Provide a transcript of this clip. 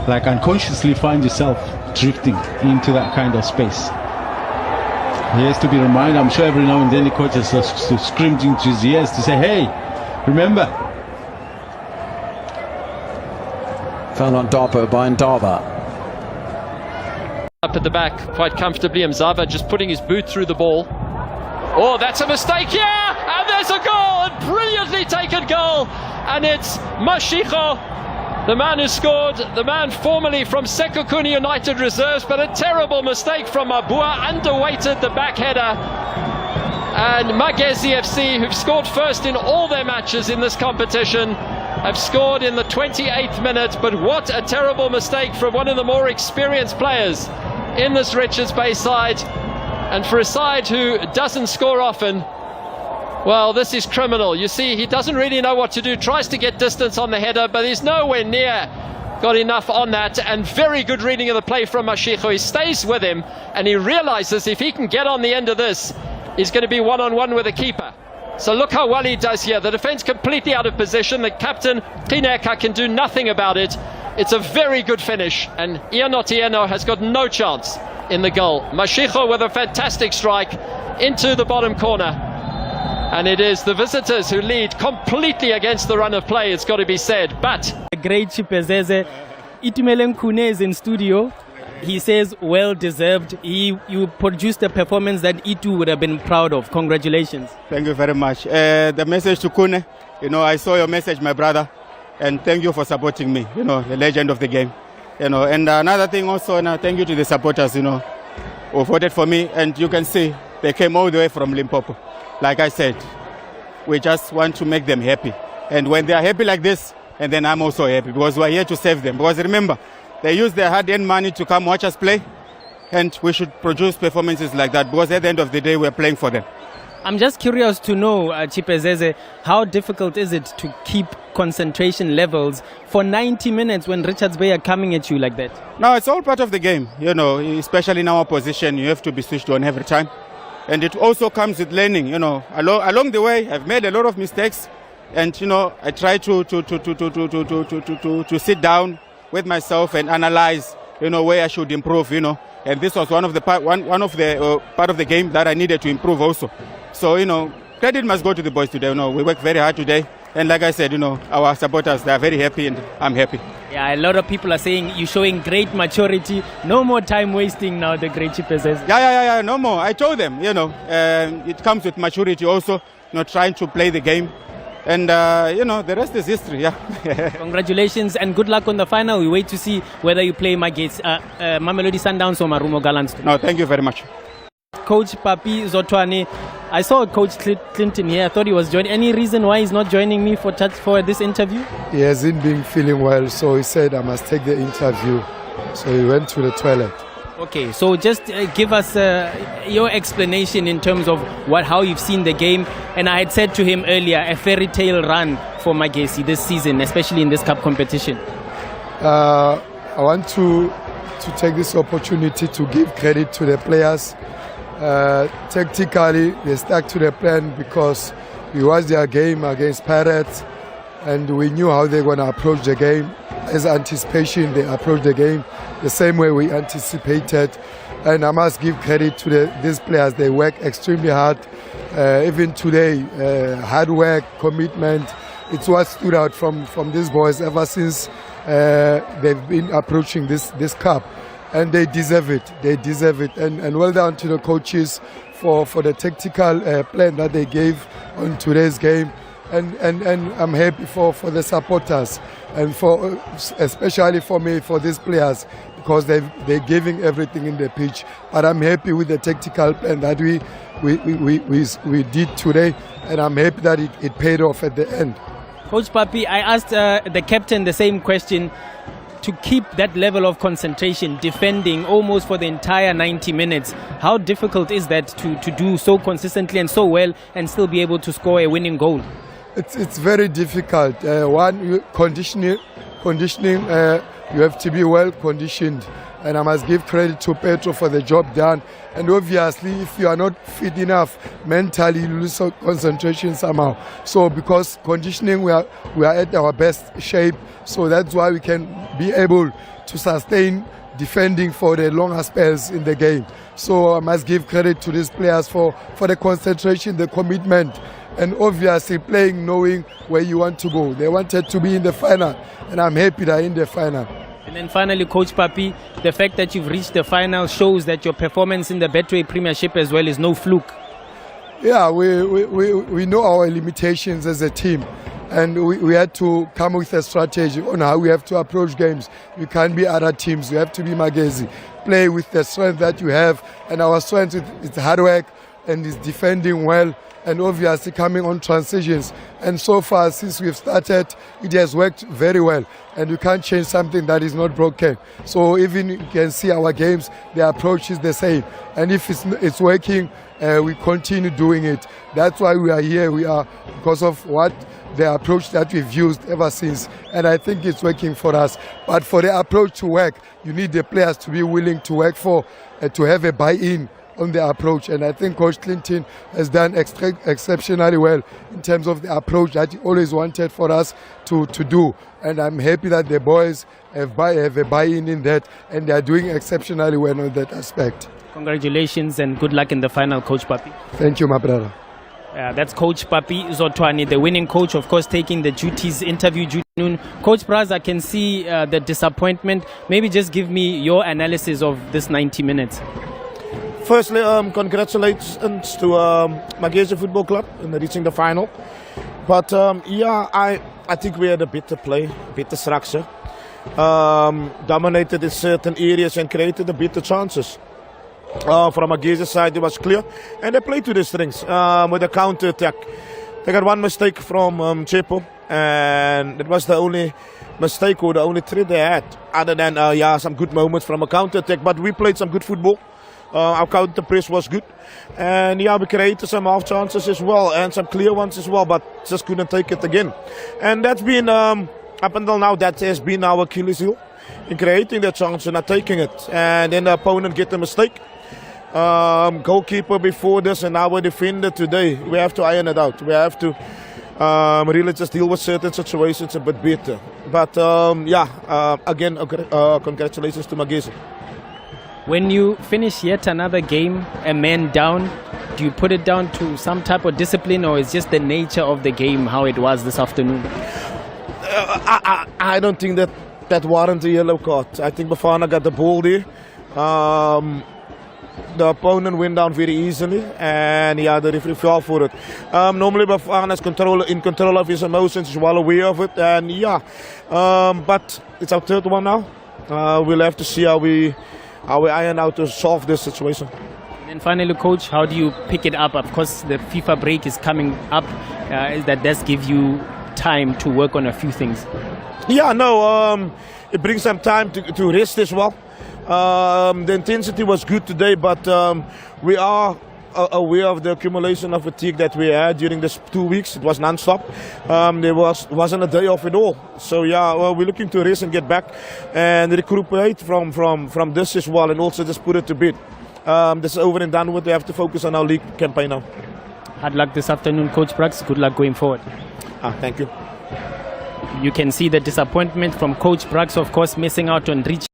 like unconsciously find yourself drifting into that kind of space. He has to be reminded. I'm sure every now and then the coach has to scream into his ears to say, hey, remember. Found on Darbo by Ndaba. Up at the back quite comfortably. Mzava just putting his boot through the ball. Oh, that's a mistake here, and there's a goal, a brilliantly taken goal, and it's Mashiko, the man who scored, the man formerly from Sekhukhune United reserves, but a terrible mistake from Mabua, underweighted the back header. And Magesi FC, who've scored first in all their matches in this competition, have scored in the 28th minute, but what a terrible mistake from one of the more experienced players in this Ricards Bay side. And for a side who doesn't score often, well, this is criminal. You see, he doesn't really know what to do, tries to get distance on the header, but he's nowhere near got enough on that. And very good reading of the play from Mashiko. He stays with him, and he realizes if he can get on the end of this, he's going to be one-on-one with the keeper. So look how well he does here. The defense completely out of position. The captain, Kineka, can do nothing about it. It's a very good finish, and Ianotieno has got no chance in the goal. Mashiko with a fantastic strike into the bottom corner. And it is the visitors who lead completely against the run of play, it's got to be said. But the great Chipezeze, Itumelen Kune is in studio. He says, well deserved. You produced a performance that Itu would have been proud of. Congratulations. Thank you very much. The message to Kune, I saw your message, my brother, and thank you for supporting me, the legend of the game. And another thing also, and thank you to the supporters, who voted for me. And you can see they came all the way from Limpopo. Like I said, we just want to make them happy. And when they are happy like this, and then I'm also happy, because we're here to save them. Because remember, they use their hard-earned money to come watch us play, and we should produce performances like that, because at the end of the day, we're playing for them. I'm just curious to know, Chipezeze, how difficult is it to keep concentration levels for 90 minutes when Ricards Bay are coming at you like that? No, it's all part of the game. Especially in our position, you have to be switched on every time. And it also comes with learning. Along the way, I've made a lot of mistakes, and I try to sit down with myself and analyze, where I should improve. And this was one of the part of the game that I needed to improve also. So credit must go to the boys today. We worked very hard today, and like I said, our supporters, they are very happy, and I'm happy. Yeah, a lot of people are saying you're showing great maturity. No more time wasting now, the great Chipezeze. Yeah, no more. I told them, it comes with maturity also, trying to play the game. And, the rest is history, yeah. Congratulations and good luck on the final. We wait to see whether you play Magesi, Mamelodi Sundowns or Marumo Gallants. No, thank you very much. Coach Papi Zotwane, I saw Coach Clinton here. I thought he was joining. Any reason why he's not joining me for this interview? He hasn't been feeling well, so he said I must take the interview. So he went to the toilet. Okay, so just give us your explanation in terms of how you've seen the game. And I had said to him earlier, a fairy tale run for Magesi this season, especially in this cup competition. I want to take this opportunity to give credit to the players. Tactically, they stuck to the plan because we watched their game against Pirates, and we knew how they're going to approach the game. As anticipation, they approached the game the same way we anticipated. And I must give credit to these players. They work extremely hard. Even today, hard work, commitment. It's what stood out from these boys ever since they've been approaching this cup. And they deserve it. They deserve it. And well done to the coaches for the tactical plan that they gave on today's game. And I'm happy for the supporters, and especially for me, for these players, because they're giving everything in the pitch. But I'm happy with the tactical plan that we did today, and I'm happy that it paid off at the end. Coach Papi, I asked the captain the same question. To keep that level of concentration, defending almost for the entire 90 minutes, how difficult is that to do so consistently and so well and still be able to score a winning goal? It's very difficult. Conditioning, you have to be well conditioned. And I must give credit to Petro for the job done. And obviously, if you are not fit enough mentally, you lose concentration somehow. So because conditioning, we are at our best shape. So that's why we can be able to sustain defending for the longer spells in the game. So I must give credit to these players for the concentration, the commitment, and obviously playing knowing where you want to go. They wanted to be in the final, and I'm happy they're in the final. And then finally, Coach Papi, the fact that you've reached the final shows that your performance in the Betway Premiership as well is no fluke. Yeah, we know our limitations as a team, and we had to come with a strategy on how we have to approach games. You can't be other teams, you have to be Magesi. Play with the strength that you have, and our strength is hard work and is defending well, and obviously coming on transitions. And so far, since we've started, it has worked very well, and you can't change something that is not broken. So even you can see our games, the approach is the same, and if it's working, we continue doing it. That's why we are here. We are because of what the approach that we've used ever since, and I think it's working for us. But for the approach to work, you need the players to be willing to work for, to have a buy-in on the approach, and I think Coach Clinton has done exceptionally well in terms of the approach that he always wanted for us to do, and I'm happy that the boys have a buy-in in that, and they are doing exceptionally well on that aspect. Congratulations and good luck in the final, Coach Papi. Thank you, my brother. That's Coach Papi Zotwani, the winning coach, of course, taking the duties, interview duty. Coach Praz, I can see the disappointment. Maybe just give me your analysis of this 90 minutes. Firstly, congratulations to Magesi Football Club in reaching the final. But I think we had a better play, better structure, dominated in certain areas and created a better chances. From Magesi's side, it was clear, and they played to their strengths with a counter attack. They got one mistake from Chepo, and it was the only mistake or the only threat they had. Other than some good moments from a counter attack, but we played some good football. Our counter press was good, and we created some half chances as well and some clear ones as well, but just couldn't take it again. And that's been up until now, that has been our Achilles heel in creating that chance and not taking it, and then the opponent get a mistake. Goalkeeper before this and our defender today, we have to iron it out. We have to really just deal with certain situations a bit better. But again, congratulations to Magesi. When you finish yet another game, a man down, do you put it down to some type of discipline, or is just the nature of the game how it was this afternoon? I don't think that warrants a yellow card. I think Bafana got the ball there. The opponent went down very easily, and the referee fell for it. Normally Bafana is in control of his emotions, he's well aware of it, and but it's our third one now. We'll have to see how we iron out to solve this situation. And finally, Coach, how do you pick it up? Of course, the FIFA break is coming up. That does give you time to work on a few things. It brings some time to rest as well. The intensity was good today, but we are aware of the accumulation of fatigue that we had during this 2 weeks. It was non-stop. There wasn't a day off at all. So we're looking to rest and get back and recuperate from this as well, and also just put it to bed. This is over and done with. We have to focus on our league campaign now. Hard luck this afternoon, Coach Brax. Good luck going forward. Thank you. You can see the disappointment from Coach Brax, of course, missing out on reaching